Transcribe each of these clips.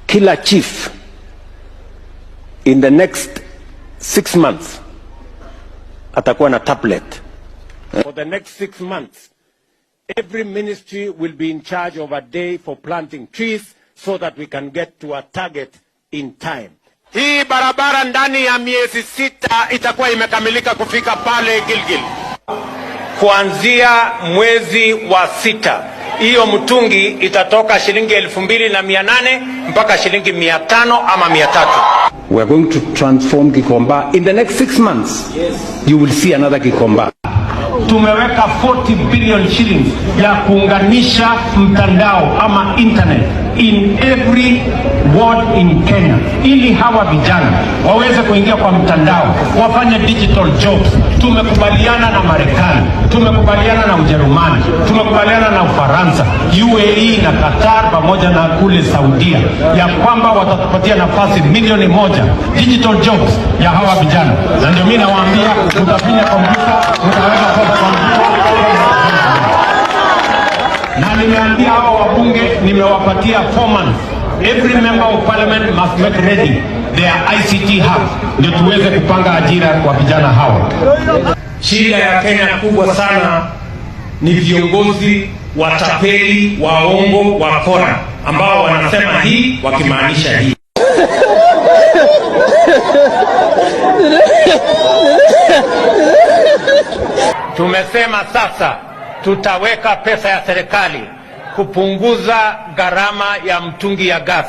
kila chief in the next 6 months atakuwa na tablet. For the next 6 months, every ministry will be in charge of a day for planting trees so that we can get to a target in time. Hii barabara ndani ya miezi 6 itakuwa imekamilika kufika pale Gilgil. Kuanzia mwezi wa 6, hiyo mtungi itatoka shilingi 2,800 mpaka shilingi 500 ama 300. We are going to transform Gikomba. In the next 6 months, yes, you will see another Gikomba. Tumeweka 40 billion shillings ya kuunganisha mtandao ama internet in every ward in Kenya, ili hawa vijana waweze kuingia kwa mtandao, wafanye digital jobs. Tumekubaliana na Marekani, tumekubaliana na Ujerumani, tumekubaliana na Ufaransa, UAE na Qatar pamoja na kule Saudia, ya kwamba watatupatia nafasi 1,000,000 digital jobs ya hawa vijana. Na ndio mimi nawaambia, utafinya kompyuta, utaweza kompyuta. Na nimeambia hao wabunge, nimewapatia 4 months. Every member of parliament must make ready their ICT hub, ndio tuweze kupanga ajira kwa vijana hawa. Shida ya Kenya kubwa sana ni viongozi watapeli, waongo, wakora ambao wanasema hii wakimaanisha hii. Tumesema sasa tutaweka pesa ya serikali kupunguza gharama ya mtungi ya gas.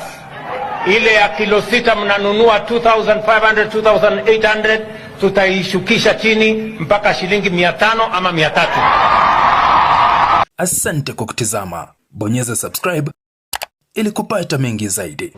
Ile ya kilo 6 mnanunua 2,500, 2,800, tutaishukisha chini mpaka shilingi 500 ama 300. Asante kwa kutizama. Bonyeza subscribe ili kupata mengi zaidi.